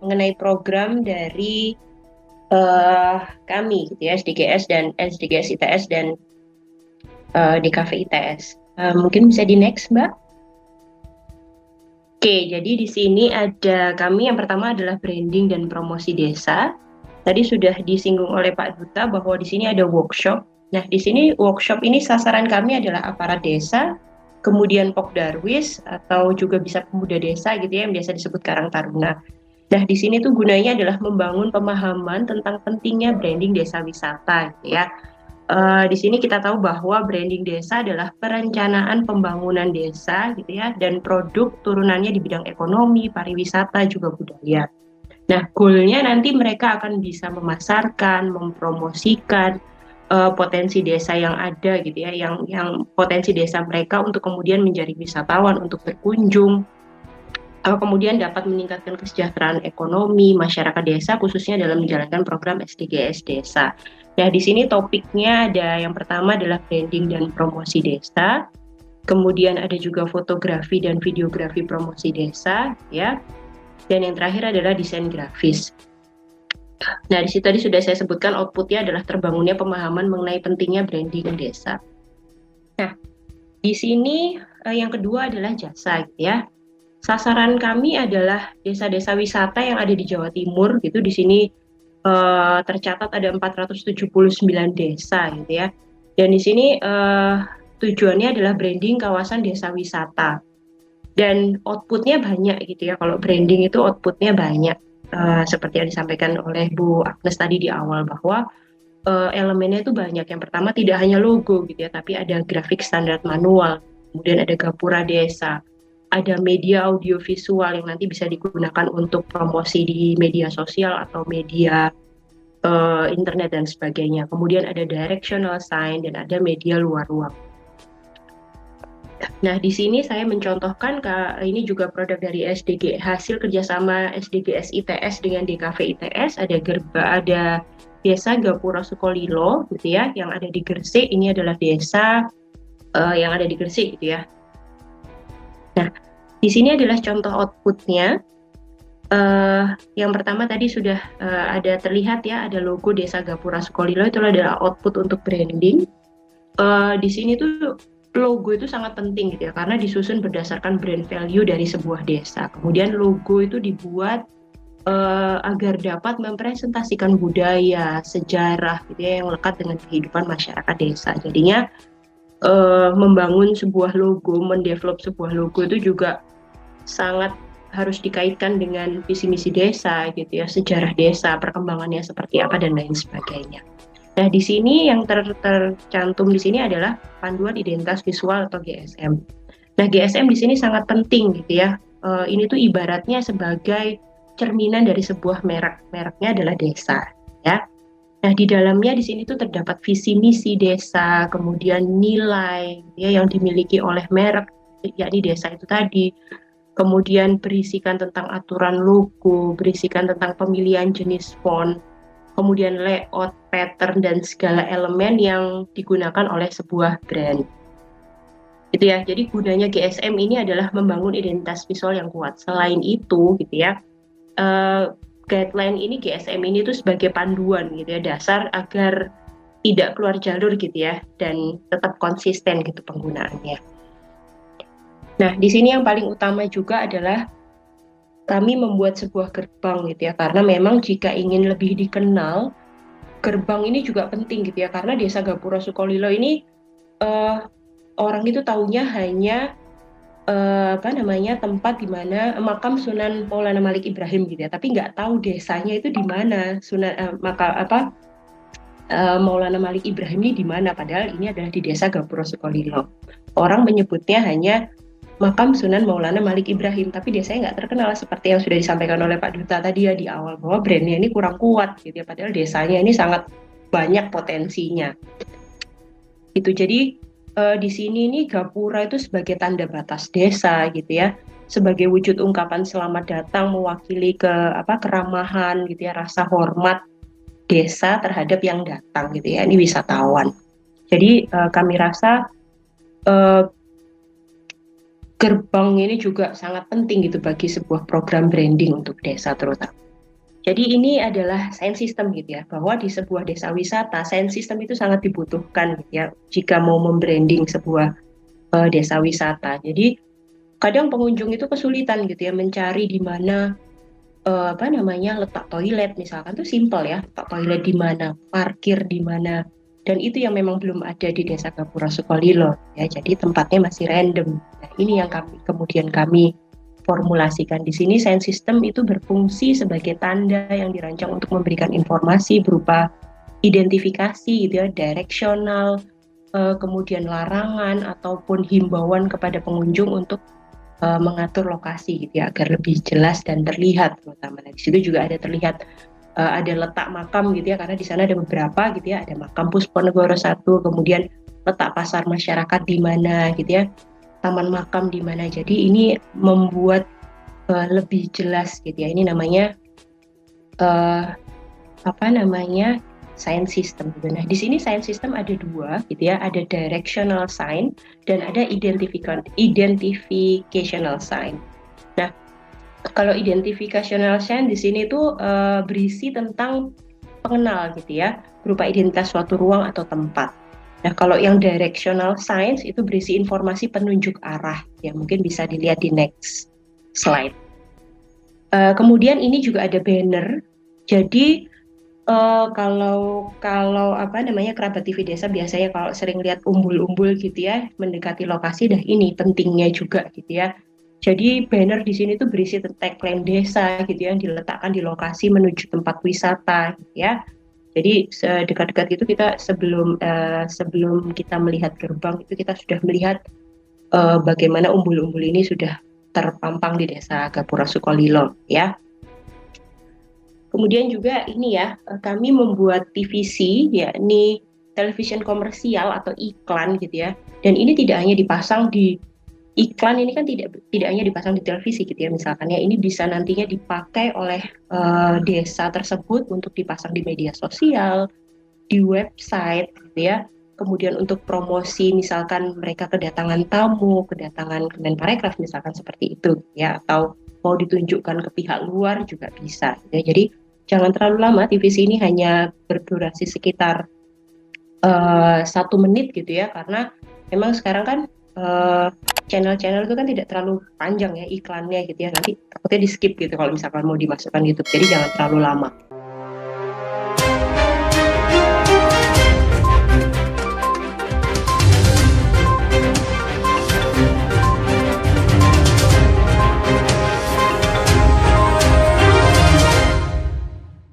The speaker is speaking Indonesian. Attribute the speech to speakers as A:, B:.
A: mengenai program dari eh, kami gitu ya, SDGs dan SDGs ITS dan DKV ITS. Mungkin bisa di next, Mbak. Oke, jadi di sini ada kami yang pertama adalah branding dan promosi desa. Tadi sudah disinggung oleh Pak Duta bahwa di sini ada workshop. Nah, di sini workshop ini sasaran kami adalah aparat desa, kemudian Pokdarwis atau juga bisa pemuda desa gitu ya yang biasa disebut Karang Taruna. Nah, di sini tuh gunanya adalah membangun pemahaman tentang pentingnya branding desa wisata gitu ya. Di sini kita tahu bahwa branding desa adalah perencanaan pembangunan desa gitu ya dan produk turunannya di bidang ekonomi, pariwisata juga budaya. Nah, goalnya nanti mereka akan bisa memasarkan, mempromosikan potensi desa yang ada gitu ya, yang potensi desa mereka untuk kemudian menjadi wisatawan untuk berkunjung, kemudian dapat meningkatkan kesejahteraan ekonomi masyarakat desa khususnya dalam menjalankan program SDGs desa. Nah, di sini topiknya ada yang pertama adalah branding dan promosi desa, kemudian ada juga fotografi dan videografi promosi desa, ya, dan yang terakhir adalah desain grafis. Nah, di situ tadi sudah saya sebutkan outputnya adalah terbangunnya pemahaman mengenai pentingnya branding desa. Nah, di sini yang kedua adalah jasa, gitu ya. Sasaran kami adalah desa-desa wisata yang ada di Jawa Timur gitu. Di sini tercatat ada 479 desa gitu ya. Dan di sini tujuannya adalah branding kawasan desa wisata. Dan outputnya banyak gitu ya. Kalau branding itu outputnya banyak. Seperti yang disampaikan oleh Bu Agnes tadi di awal bahwa elemennya itu banyak. Yang pertama tidak hanya logo gitu ya, tapi ada grafik standar manual, kemudian ada gapura desa, ada media audiovisual yang nanti bisa digunakan untuk promosi di media sosial atau media internet dan sebagainya. Kemudian ada directional sign dan ada media luar ruang. Nah, di sini saya mencontohkan ini juga produk dari SDG hasil kerjasama SDGs ITS dengan DKV ITS. Ada desa Gapura Sukolilo gitu ya, yang ada di Gresik. Ini adalah desa yang ada di Gresik gitu ya. Nah, di sini adalah contoh outputnya. Yang pertama tadi sudah ada terlihat ya, ada logo desa Gapura Sukolilo, itu adalah output untuk branding. Di sini tuh logo itu sangat penting gitu ya, karena disusun berdasarkan brand value dari sebuah desa. Kemudian logo itu dibuat agar dapat mempresentasikan budaya, sejarah gitu ya, yang lekat dengan kehidupan masyarakat desa. Jadinya membangun sebuah logo, mendevelop sebuah logo itu juga sangat harus dikaitkan dengan visi misi desa gitu ya, sejarah desa, perkembangannya seperti apa dan lain sebagainya. Nah, di sini yang tercantum di sini adalah panduan identitas visual atau GSM. Nah, GSM di sini sangat penting gitu ya. Ini tuh ibaratnya sebagai cerminan dari sebuah merek. Mereknya adalah desa, ya. Nah, di dalamnya di sini tuh terdapat visi misi desa, kemudian nilai ya yang dimiliki oleh merek, yakni desa itu tadi. Kemudian berisikan tentang aturan logo, berisikan tentang pemilihan jenis font, kemudian layout, pattern, dan segala elemen yang digunakan oleh sebuah brand. Gitu ya. Jadi gunanya GSM ini adalah membangun identitas visual yang kuat. Selain itu, gitu ya, guideline ini GSM ini tuh sebagai panduan gitu ya, dasar agar tidak keluar jalur gitu ya, dan tetap konsisten gitu penggunaannya. Nah, di sini yang paling utama juga adalah kami membuat sebuah gerbang gitu ya, karena memang jika ingin lebih dikenal, gerbang ini juga penting gitu ya, karena desa Gapura Sukolilo ini uh, orang itu taunya hanya apa namanya tempat di mana makam Sunan Maulana Malik Ibrahim gitu ya, tapi nggak tahu desanya itu di mana Maulana Malik Ibrahim ini di mana, padahal ini adalah di desa Gapura Sukolilo. Orang menyebutnya hanya makam Sunan Maulana Malik Ibrahim, tapi desanya nggak terkenal seperti yang sudah disampaikan oleh Pak Duta tadi ya di awal, bahwa brandnya ini kurang kuat gitu ya, padahal desanya ini sangat banyak potensinya. Itu jadi di sini nih Gapura itu sebagai tanda batas desa gitu ya, sebagai wujud ungkapan selamat datang, mewakili keramahan gitu ya, rasa hormat desa terhadap yang datang gitu ya, ini wisatawan. Jadi kami rasa gerbang ini juga sangat penting gitu bagi sebuah program branding untuk desa terutama. Jadi ini adalah science system gitu ya, bahwa di sebuah desa wisata, science system itu sangat dibutuhkan gitu ya, jika mau membranding sebuah desa wisata. Jadi kadang pengunjung itu kesulitan gitu ya mencari di mana apa namanya letak toilet misalkan tuh simple ya, letak toilet di mana, parkir di mana, dan itu yang memang belum ada di Desa Gapura Sukolilo ya. Jadi tempatnya masih random. Nah, ini yang kemudian kami formulasikan di sini. Science system itu berfungsi sebagai tanda yang dirancang untuk memberikan informasi berupa identifikasi gitu ya, directional, kemudian larangan ataupun himbauan kepada pengunjung untuk mengatur lokasi gitu ya agar lebih jelas dan terlihat terutama. Nah, di situ juga ada terlihat ada letak makam gitu ya, karena di sana ada beberapa gitu ya, ada makam Pusponegoro satu, kemudian letak pasar masyarakat di mana gitu ya, taman makam di mana. Jadi ini membuat lebih jelas gitu ya. Ini namanya uh, apa namanya science system gitu. Nah, di sini science system ada dua gitu ya, ada directional sign dan ada identificational sign. Nah, kalau identificational sign di sini tuh berisi tentang pengenal gitu ya, berupa identitas suatu ruang atau tempat. Nah, kalau yang directional signs itu berisi informasi penunjuk arah, ya mungkin bisa dilihat di next slide. Kemudian ini juga ada banner. Jadi kalau apa namanya kerabat TV desa biasanya kalau sering lihat umbul-umbul gitu ya mendekati lokasi, dah ini pentingnya juga gitu ya. Jadi banner di sini tuh berisi tagline desa gitu ya, yang diletakkan di lokasi menuju tempat wisata gitu ya. Jadi dekat-dekat itu kita sebelum kita melihat gerbang itu kita sudah melihat bagaimana umbul-umbul ini sudah terpampang di Desa Gapura Sukolilo ya. Kemudian juga ini ya, kami membuat TVC, yakni television komersial atau iklan gitu ya. Dan ini tidak hanya dipasang di iklan, ini kan tidak hanya dipasang di televisi gitu ya misalkan ya. Ini bisa nantinya dipakai oleh desa tersebut untuk dipasang di media sosial, di website gitu ya. Kemudian untuk promosi misalkan mereka kedatangan tamu, kedatangan Kemenparekraf misalkan seperti itu ya, atau mau ditunjukkan ke pihak luar juga bisa gitu ya. Jadi jangan terlalu lama, TVC ini hanya berdurasi sekitar 1 menit gitu ya, karena memang sekarang kan channel-channel itu kan tidak terlalu panjang ya iklannya gitu ya, nanti takutnya di skip gitu kalau misalkan mau dimasukkan YouTube, jadi jangan terlalu lama.